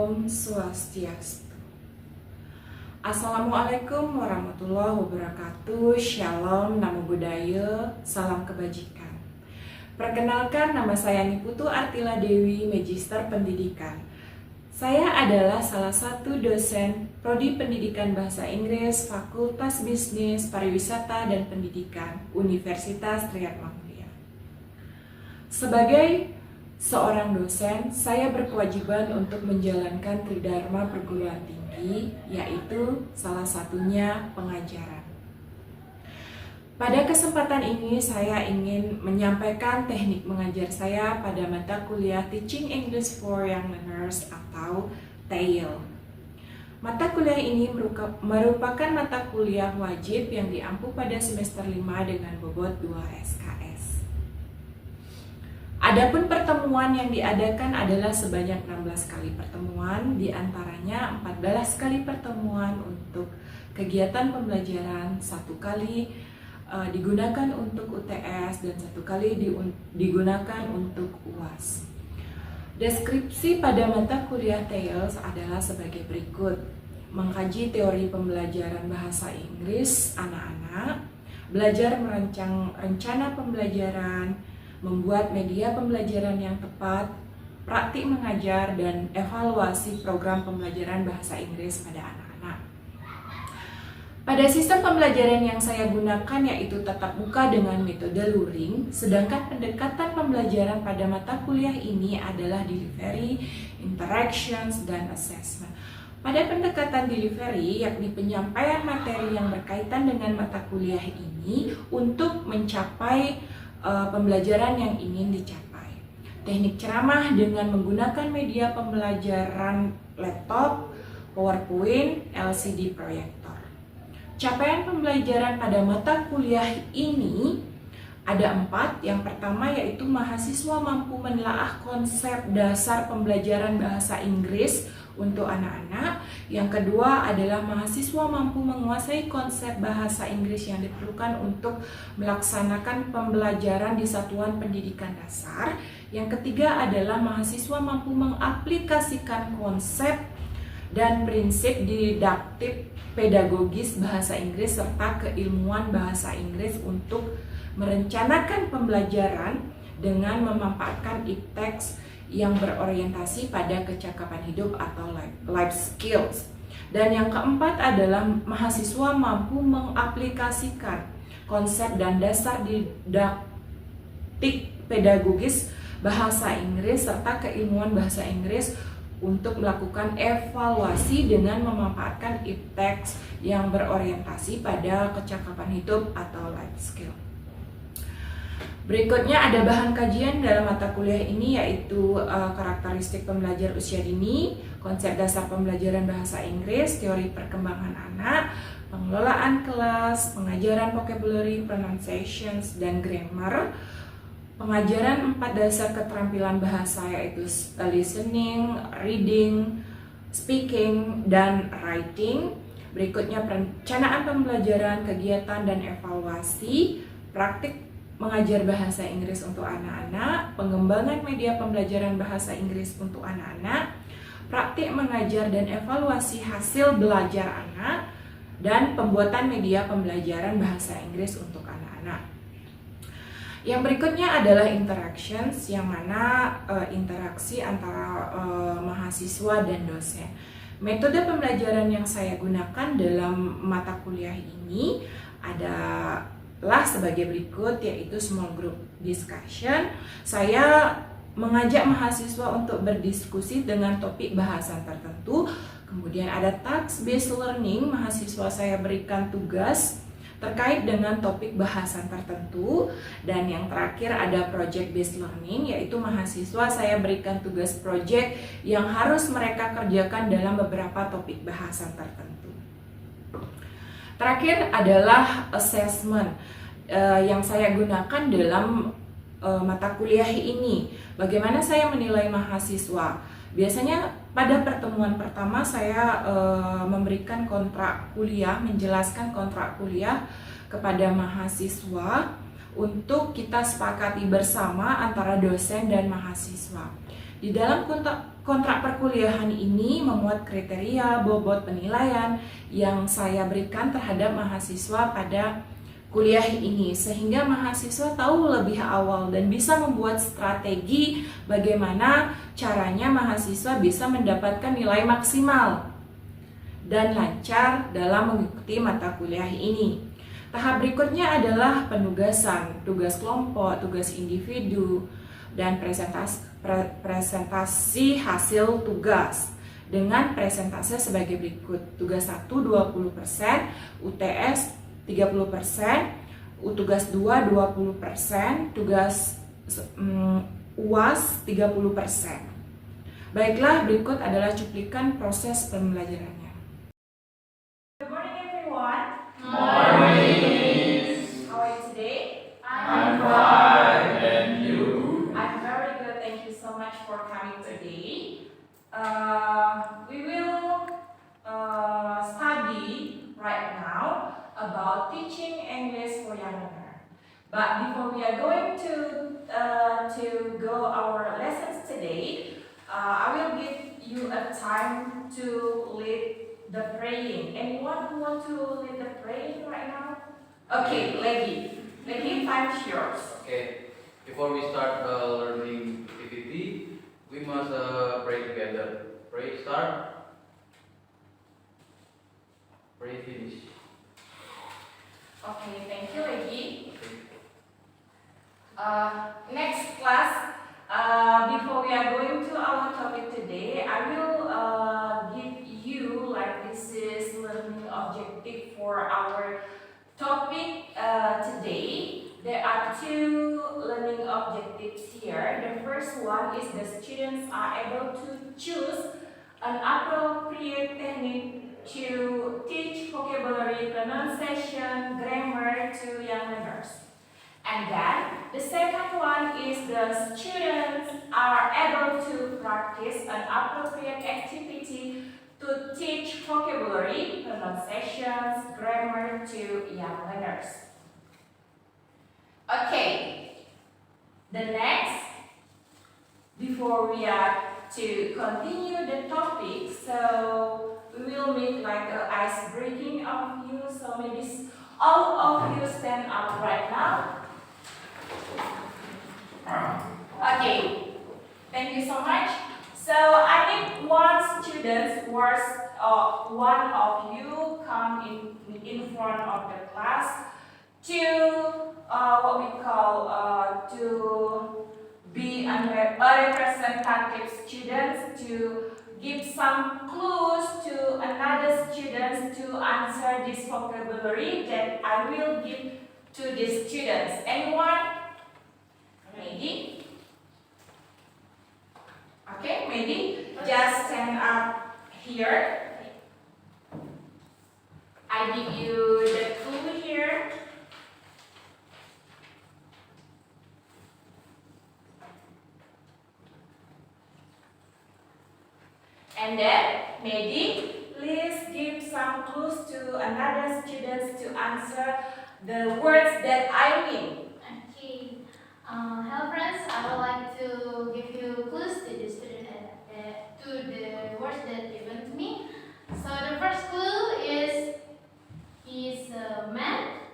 Om Swastiastu. Assalamualaikum warahmatullahi wabarakatuh. Shalom, namo buddhaya, salam kebajikan. Perkenalkan, nama saya Niputu Artila Dewi, Magister Pendidikan. Saya adalah salah satu dosen Prodi Pendidikan Bahasa Inggris Fakultas Bisnis, Pariwisata, dan Pendidikan Universitas Triyatmamulia. Sebagai seorang dosen, saya berkewajiban untuk menjalankan tridharma perguruan tinggi, yaitu salah satunya pengajaran. Pada kesempatan ini, saya ingin menyampaikan teknik mengajar saya pada mata kuliah Teaching English for Young Learners atau TEYL. Mata kuliah ini merupakan mata kuliah wajib yang diampu pada semester 5 dengan bobot 2 SKS. Adapun pertemuan yang diadakan adalah sebanyak 16 kali pertemuan, diantaranya 14 kali pertemuan untuk kegiatan pembelajaran, 1 kali digunakan untuk UTS, dan 1 kali digunakan untuk UAS. Deskripsi pada mata kuliah TEYL adalah sebagai berikut: mengkaji teori pembelajaran bahasa Inggris anak-anak, belajar merancang rencana pembelajaran, membuat media pembelajaran yang tepat, praktik mengajar, dan evaluasi program pembelajaran bahasa Inggris pada anak-anak. Pada sistem pembelajaran yang saya gunakan yaitu tatap muka dengan metode luring, sedangkan pendekatan pembelajaran pada mata kuliah ini adalah delivery, interactions, dan assessment. Pada pendekatan delivery, yakni penyampaian materi yang berkaitan dengan mata kuliah ini untuk mencapai pembelajaran yang ingin dicapai. Teknik ceramah dengan menggunakan media pembelajaran laptop, PowerPoint, LCD proyektor. Capaian pembelajaran pada mata kuliah ini ada 4. Yang pertama yaitu mahasiswa mampu menelaah konsep dasar pembelajaran bahasa Inggris untuk anak-anak. Yang kedua adalah mahasiswa mampu menguasai konsep bahasa Inggris yang diperlukan untuk melaksanakan pembelajaran di satuan pendidikan dasar. Yang ketiga adalah mahasiswa mampu mengaplikasikan konsep dan prinsip didaktik pedagogis bahasa Inggris serta keilmuan bahasa Inggris untuk merencanakan pembelajaran dengan memanfaatkan e-text yang berorientasi pada kecakapan hidup atau life skills. Dan yang keempat adalah mahasiswa mampu mengaplikasikan konsep dan dasar didaktik pedagogis bahasa Inggris serta keilmuan bahasa Inggris untuk melakukan evaluasi dengan memanfaatkan e-text yang berorientasi pada kecakapan hidup atau life skill. Berikutnya ada bahan kajian dalam mata kuliah ini yaitu karakteristik pembelajar usia dini, konsep dasar pembelajaran bahasa Inggris, teori perkembangan anak, pengelolaan kelas, pengajaran vocabulary, pronunciations, dan grammar, pengajaran 4 dasar keterampilan bahasa yaitu listening, reading, speaking, dan writing. Berikutnya perencanaan pembelajaran, kegiatan, dan evaluasi, praktik mengajar bahasa Inggris untuk anak-anak, pengembangan media pembelajaran bahasa Inggris untuk anak-anak, praktik mengajar dan evaluasi hasil belajar anak, dan pembuatan media pembelajaran bahasa Inggris untuk anak-anak. Yang berikutnya adalah interactions, yang mana interaksi antara mahasiswa dan dosen. Metode pembelajaran yang saya gunakan dalam mata kuliah ini adalah sebagai berikut, yaitu small group discussion. Saya mengajak mahasiswa untuk berdiskusi dengan topik bahasan tertentu. Kemudian ada task based learning, mahasiswa saya berikan tugas terkait dengan topik bahasan tertentu. Dan yang terakhir ada project based learning, yaitu mahasiswa saya berikan tugas project yang harus mereka kerjakan dalam beberapa topik bahasan tertentu. Terakhir adalah assessment yang saya gunakan dalam mata kuliah ini. Bagaimana saya menilai mahasiswa? Biasanya pada pertemuan pertama saya memberikan kontrak kuliah, menjelaskan kontrak kuliah kepada mahasiswa untuk kita sepakati bersama antara dosen dan mahasiswa. Di dalam kontrak perkuliahan ini memuat kriteria bobot penilaian yang saya berikan terhadap mahasiswa pada kuliah ini, sehingga mahasiswa tahu lebih awal dan bisa membuat strategi bagaimana caranya mahasiswa bisa mendapatkan nilai maksimal dan lancar dalam mengikuti mata kuliah ini. Tahap berikutnya adalah penugasan, tugas kelompok, tugas individu, dan presentasi hasil tugas dengan presentase sebagai berikut. Tugas 1 20%, UTS 30%, tugas 2 20%, tugas UAS 30%. Baiklah, berikut adalah cuplikan proses pembelajarannya. Good morning everyone. Morning. How are you today? I'm fine, and you? I'm very good. Thank you so much for coming today. We will study right now about teaching English for young learner. But before we are going to go our lessons today, I will give you a time to lead the praying. Anyone who want to lead the praying right now? Okay, Leggy, time is yours. Okay. Before we start learning activity, we must pray together. Pray start. Pray finish. Okay, thank you, Leggy. Okay. Next class, before we are going to our topic today, I will give you, like this is learning objective for our topic today. There are two learning objectives here. The first one is the students are able to choose an appropriate technique to teach vocabulary, pronunciation, grammar to young learners. And then the second one is the students are able to practice an appropriate activity to teach vocabulary, pronunciations, grammar to young learners. Okay, the next, before we are to continue the topic, so we will make like an ice breaking of you, so maybe all of you stand up right now. Okay, thank you so much. So I need one student, one of you come in front of the class to what we call to be a representative student, to give some clues to another students to answer this vocabulary that I will give to the students. Anyone? Maybe? Okay, maybe just stand up here. I give you the clue here. And then maybe please give some clues to another students to answer the words that I mean. Okay. Hello friends, I would like to give you clues to the student to the words that given to me. So the first clue is he's a man.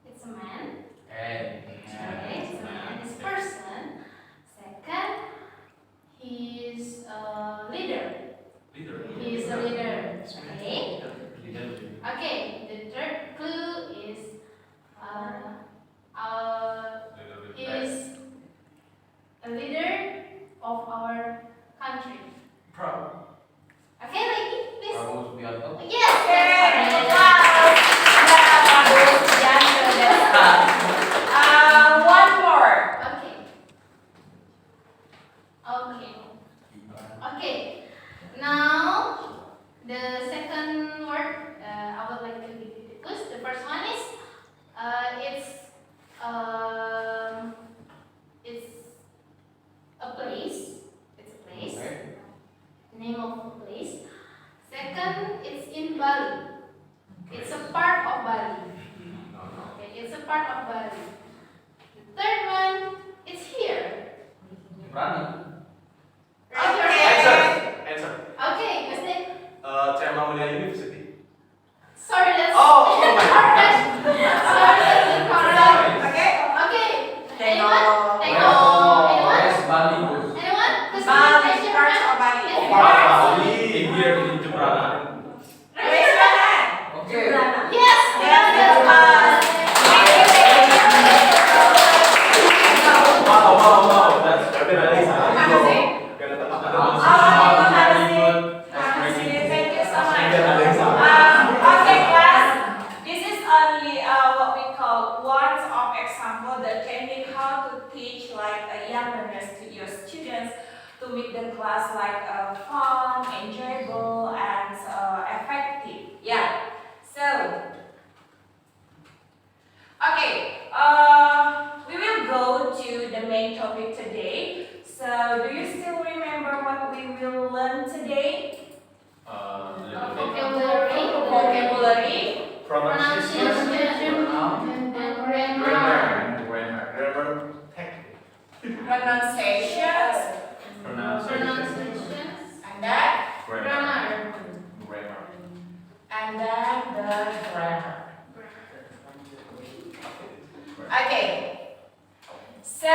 It's a man. Hey. Okay, it's a man. It's a person. Second, he's a leader. He's a leader. Okay. Okay. The third clue is is a leader of our country. Proud. Okay, lady, please. Prabowo Subianto. Yes. Okay. That's Wow. One more. okay. Okay. Okay. Now the second word I would like to give you the clues. The first one is it's a place. It's a place. Okay. Name of a place. Second, it's in Bali. It's a part of Bali. Okay, it's a part of Bali. The third one, it's here. Rana. Right here. Chairman University. Sorry, that's Oh my incorrect. Sorry, that's incorrect. Okay. Okay. Tengok. Anyone? Yes, Bali Bus. Anyone? Who's Bali, raise your parts hand? of Bali. Yes, Bali. Here in Jepara. Raise your hand. Okay. Yes, Yes, that's yes, Wow. That's very Have a nice. seat. Very Oh, nice. have a Very seat. good. Have a seat. Thank you so Ada yang salah. much. Okay, class. This is only what we call one of example the technique how to teach like young learners to your students to make the class like fun, enjoyable, and effective. Yeah. So, okay. We will go to the main topic today. So, do you still remember what we will learn today? Vocabulary. Vocabulary. Pronunciation. And grammar. Grammar technique. Pronunciations. Pronunciations. And then, Grammar. and then the grammar. Okay. So,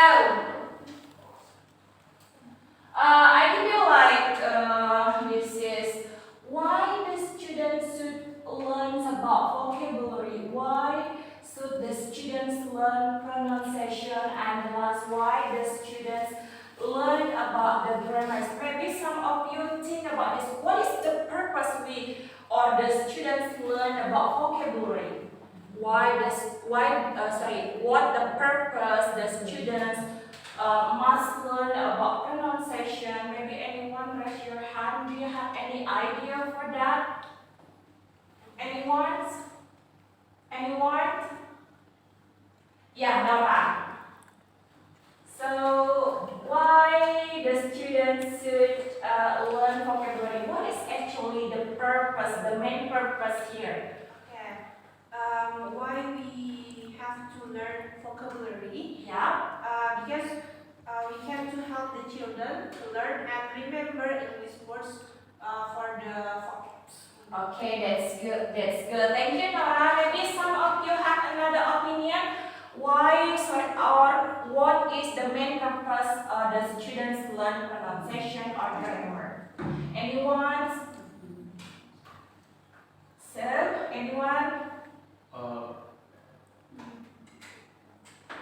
I feel like this is why the students should learn about vocabulary. Why should the students learn pronunciation, and last, why the students learn about the grammars. Maybe some of you think about this. What is the purpose we or the students learn about vocabulary? What the purpose the students must learn about pronunciation? Maybe anyone raise your hand. Do you have any idea for that? Anyone? Yeah, Nora. So, why the students should learn vocabulary? What is actually the purpose, the main purpose here? Okay. Why we have to learn vocabulary? Yeah. Because we have to help the children to learn and remember English words for the vocabs. Okay, that's good. That's good. Thank you, Nora. Maybe some of you have another opinion. Why or what is the main purpose the students learn pronunciation or grammar? Anyone? So, anyone?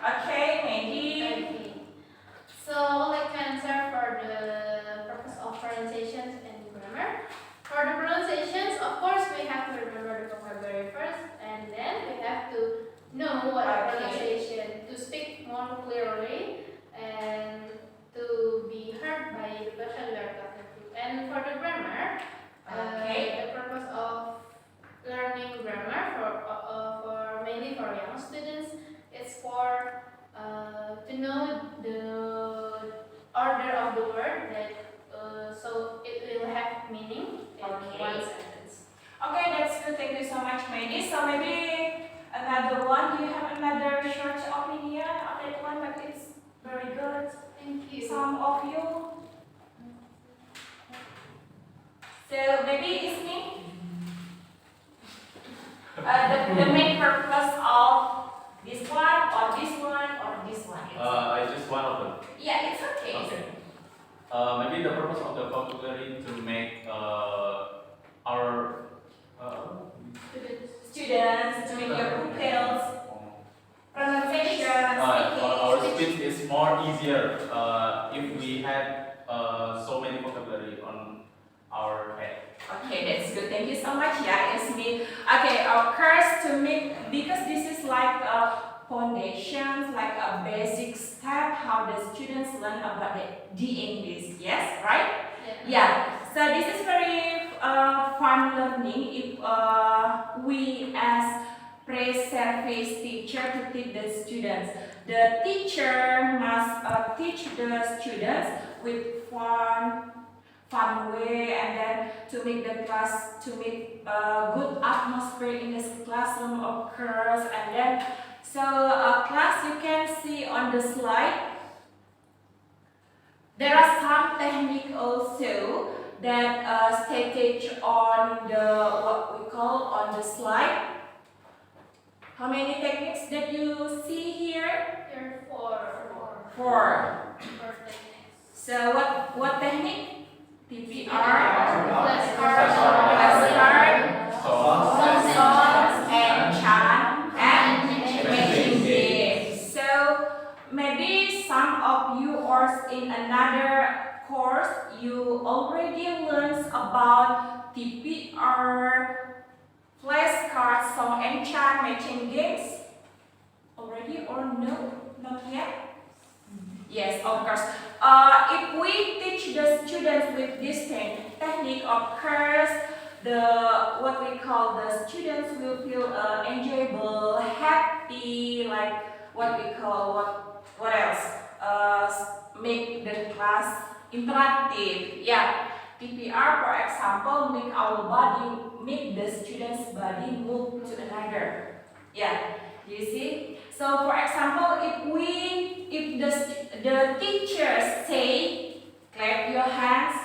Okay, maybe. Okay. So I like to answer for the purpose of pronunciations and grammar. For the pronunciations, of course, we have to remember the vocabulary first, and then we have to know what are pronunciation to speak more clearly and to be heard by the person we are talking to. And for the grammar, Okay. the purpose of learning grammar for mainly for young students, it's for to know the order of the word that so it will have meaning in Okay. one sentence. Okay, that's good. Thank you so much, Mehdi. So maybe another one. Do you have another short opinion on that one? But it's very good. Thank you. Some of you. So maybe it's me. The main purpose of this one or this one or this one. I just one of them. Yeah, it's okay. Okay. Maybe the purpose of the vocabulary to make our Students, to make your pupils, pronunciation, our speaking. speech is more easier if we had so many vocabulary on our head. Okay, that's good. Thank you so much. Yeah, it's me. Okay, of course, to make, because this is like a foundation, like a basic step how the students learn about the English. Yes, right? Yeah. So this is very fun learning if we as pre-service teacher to teach the students. The teacher must teach the students with fun way, and then to make the class, to make a good atmosphere in this classroom occurs. And then so class, you can see on the slide there are some technique also that stated on the what we call on the slide. How many techniques that you see here? Here four. Four. Four techniques. So what technique? TPR, Flashcards, songs, and chant, and matching games. So maybe some of you or in another course you already learned about TPR, flashcards, song and chant, matching games. Already or no? Not yet? Yes, of course. If we teach the students with this technique, of course, what we call the students will feel enjoyable, happy, like what we call what else? Make the class interactive. Yeah, TPR, for example, make the students' body move to another. Yeah, do you see? So, for example, if the teachers say, clap your hands,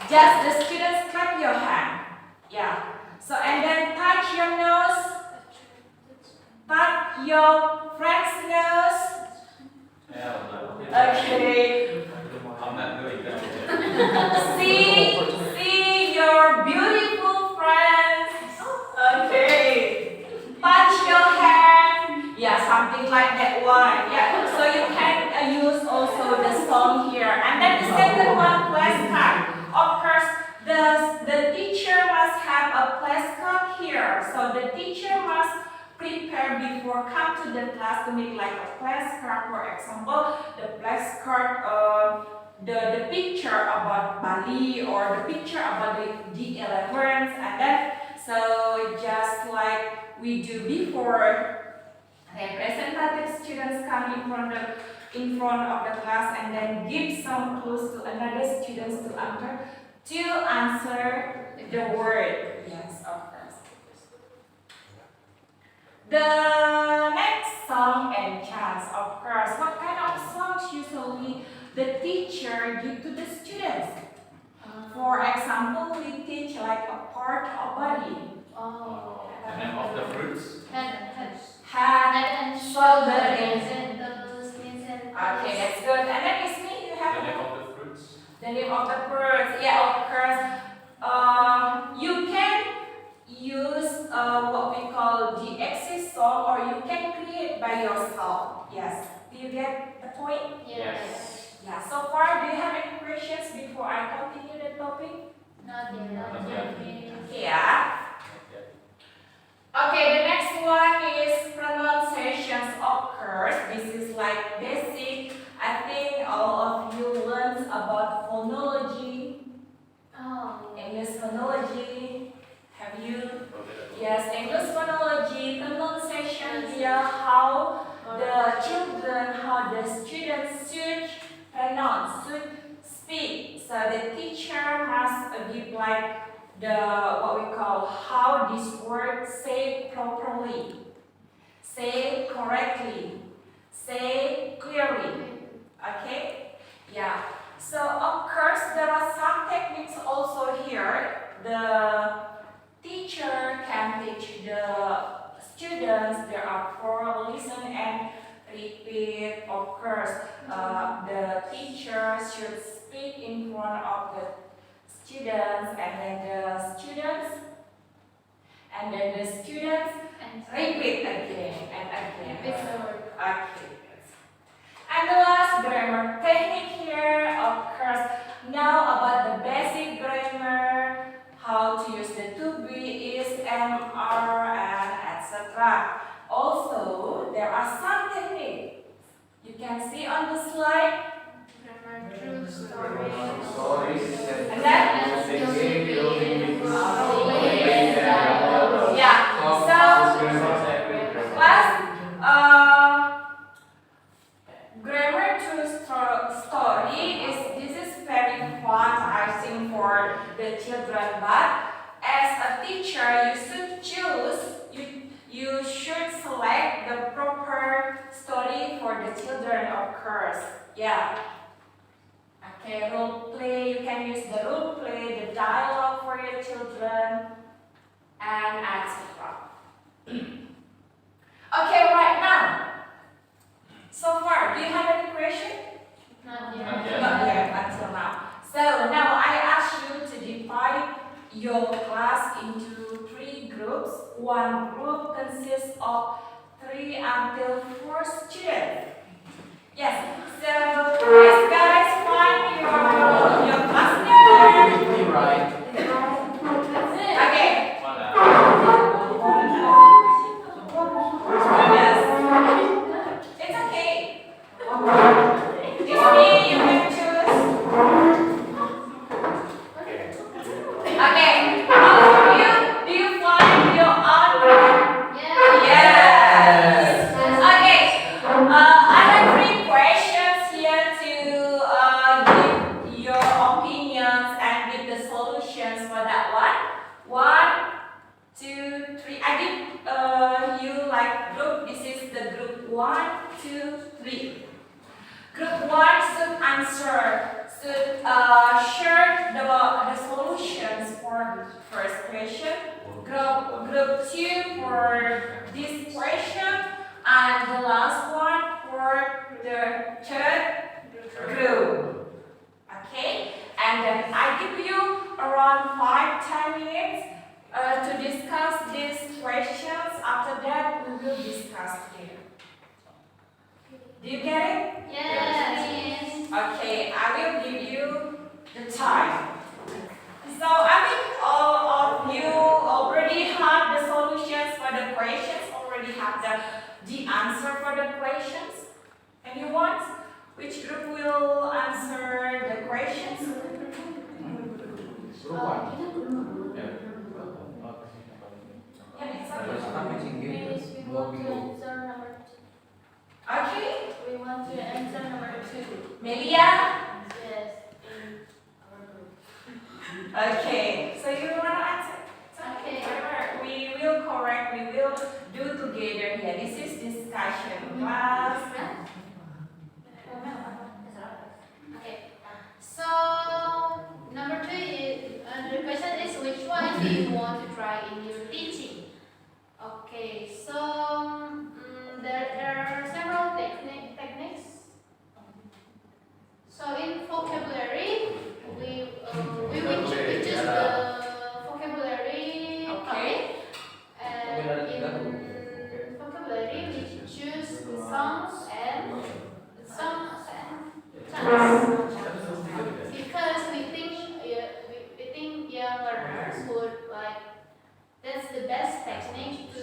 just the students clap your hand. Yeah. So, and then touch your nose, touch your friend's nose. Okay. I'm not doing that. See your beautiful friends. Okay. Touch your hand. Yeah, something like that one. Yeah. So you can use also the song here. And then the second one, flashcard. Of course, the teacher must have a flashcard here. So the teacher must prepare before come to the class to make like a flashcard. For example, the flashcard, the picture about Bali or the picture about the G11s, and then so just like we do before, representative students come in front of the class and then give some clues to another students to answer the word. Yes, of course. The next song and chants, of course. What kind of songs usually the teacher give to the students? For example, we teach like a part of body. The name of the fruits. Head and shoulder, knees and and toes, knees and toes. okay, that's good. And then Ismi, you The have name of the fruits. the name of the birds. Yeah, of course. You can use what we call the exist song, or you can create by yourself. Yes. Do you get the point? Yes. Yeah. So far, do you have any questions before I continue the topic? Not yet. Yeah. Okay, the next one is pronunciations, of course. This is like basic. I think all of you learned about phonology, English phonology. Have you? Yes, English phonology, pronunciation here, how the children, how the students should pronounce, should speak. So the teacher must give like what we call how this word say properly, say correctly, say clearly. Okay? Yeah. So of course there are some techniques also here. The teacher can teach the students. There are 4 listen and repeat. Of course, the teacher should speak in front of the students, and then the students repeat again and again. Okay. And the last grammar technique here, of course, now about the basic grammar, how to use the to be, is, am, are, and etc. Also, there are some techniques you can see on the slide. Grammar, true story. Stories. And then, yeah. So, class, grammar true story is very fun, I think, for the children. But as a teacher, you should choose. You should select the proper story for the children, of course. Yeah. Okay, role play. You can use the role play, the dialogue for your children, and etc. Okay, right now. So far, do you have any question? Not Not yet. yet. Not yet until now. So now I ask you to divide your class into 3 groups. One group consists of 3 until 4 students. Yes. So please guys find your class number. You right. That's it. Okay. One, Yes. It's okay. It's me. You can choose. Okay. All of you, do you find your own group? Yeah. Yes. Okay. I have 3 questions here to give your opinions and give the solutions for that one. 1, 2, 3. I give you like group. This is the group 1, 2, 3. Group 1 should answer, share the solutions for first question. Group 2 for this question, and the last one for the third group. Okay, and then I give you around 5-10 minutes to discuss these questions. After that, we will discuss here. Do you get it? Yes. Okay, I will give you the time. So I think all of you already have the solutions for the questions, already have the answer for the questions. Anyone? Which group will answer the questions? Group 1. Yeah, it's Terus okay. kami singkir Please, we dua want to minggu. answer number 2. Okay, We want to answer number 2. Melia. Yes, in our group. Okay, so you want to answer? It's Okay. Whatever. We will correct. We will do together here. This is discussion class. Okay. So number 2 is the question is which one do you want to try in your teaching? Okay. So there are several techniques. So in vocabulary, we choose the vocabulary Okay. topic, and in vocabulary we choose songs and chants because we think young learners would like that's the best technique to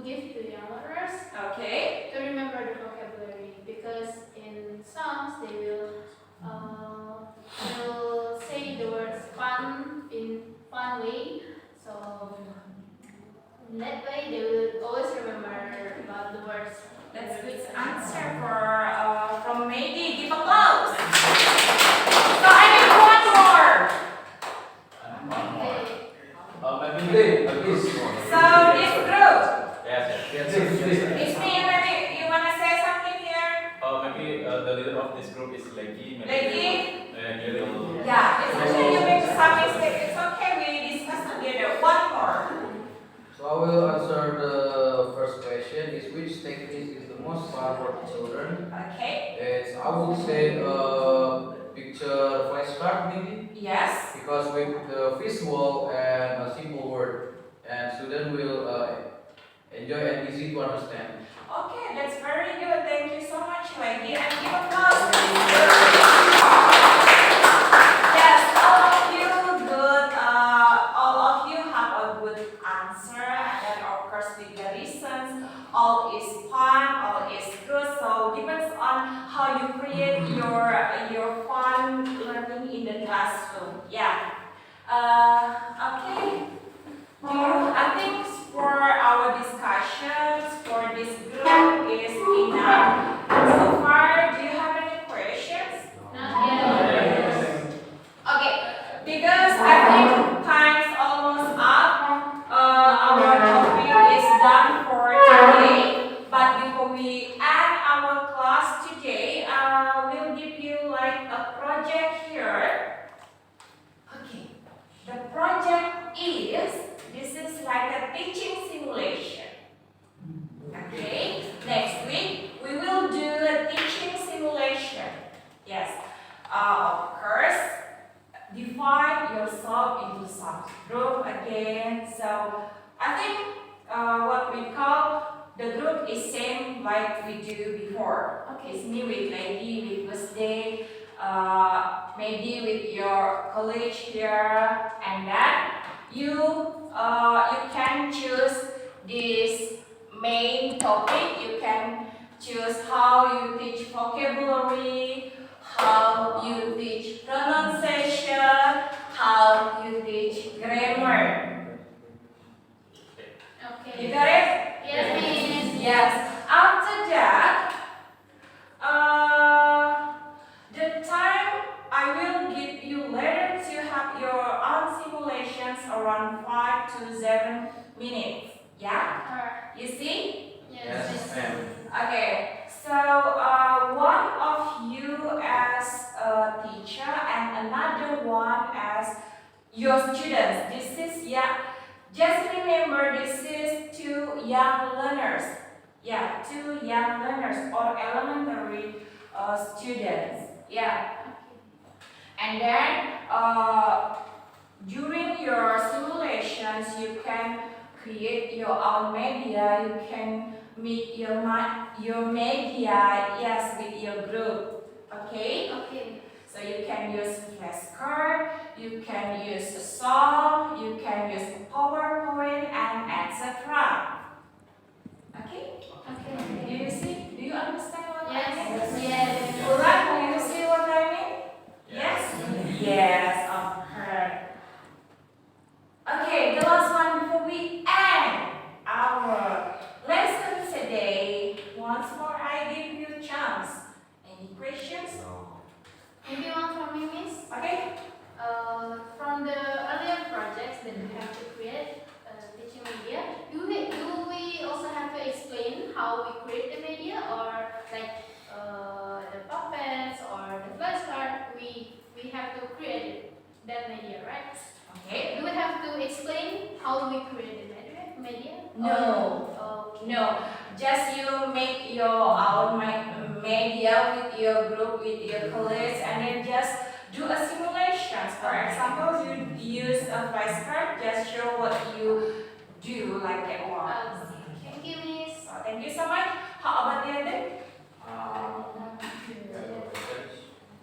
give to young learners Okay. to remember the vocabulary because in songs they will say the words fun in fun way, so in that way they will always remember about the words. That's good answer from Maggie. Give applause. So I need one more. one more. Okay. Maybe At least. So this group. yes. Yes, yes. It's me. Maybe you wanna say something here? Maybe the leader of this group is Leggy. Leggy? Maybe. Yeah. It's okay. You make some mistake. It's okay. We discuss together. One more. So I will answer the first question is which technique is the most fun for children? Okay. It's I would say picture flashcard maybe Yes. because with the visual and a simple word and student will enjoy and easy to understand. Okay. That's very good. Thank you so much, Leggy. And give applause. Yes. All of you good. All of you have a good answer, and then of course with the reasons. All is fun. All is good. So depends on how you create your fun learning in the classroom. Yeah. Okay. I think for our discussions for this group is enough. So far, do you have any questions? Not yet. Okay, because I think time's almost up. Our topic is done for today. But before we end our class today, we'll give you like a The project is, this is like a teaching simulation. Okay, next week we will do a teaching simulation. Yes, of course, divide yourself into subgroup again. So I think what we call the group is same like we do before. Okay, it's me with Lady, with Wednesday, maybe with your college here, and then you can choose this main topic. You can choose how you teach vocabulary, how you teach pronunciation, how you teach grammar. Okay. You got it? Yes, Miss. Yes. After that, the time I will give you later to have your own simulations around 5 to 7 minutes. Yeah? Alright. You see? Yes, Miss. ma'am. Okay. So one of you as a teacher and another one as your students. This is just remember this is 2 young learners. Yeah, 2 young learners or elementary students. Yeah. And then during your simulations, you can create your own media. You can make your media, yes, with your group. Okay. Okay. So you can use flashcard, you can use a song, you can use PowerPoint, and etc. Okay? Okay. Do you see? Do you understand what I Yes. mean? Yes. Alright, do you see what I mean? Yes? Yes, of course. Okay, the last one before we end our lesson today. Once more, I give you a chance. Any questions? Maybe one for me, Miss. Okay? From the earlier projects that we have to create teaching media, do we also have to explain how we create the media, or like the puppets or the flashcard, we have to create that media, right? Okay. Do we have to explain how we create the media? No. Okay. No, just you make your own media with your group, with your colleagues, and then just do a simulations. For example, you use a flashcard, just show what you do like that one. Thank you, Miss. So thank you so much. How about the other?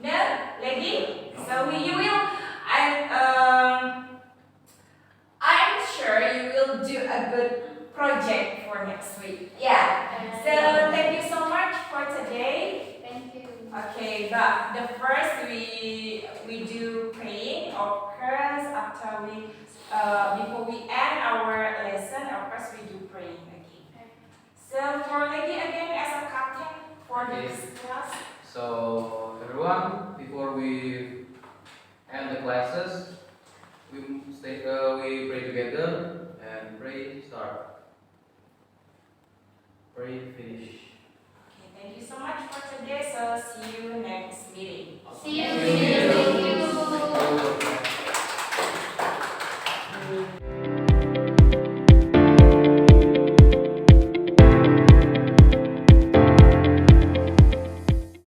No, lady. So you will. I'm sure you will do a good project for next week. Yeah. So thank you so much for today. Thank you. Okay, but the first we do praying, of course. After we before we end our lesson, of course we do praying again. So for lady again as a captain for this class. So everyone, before we end the classes, we pray together and pray start. Pray finish.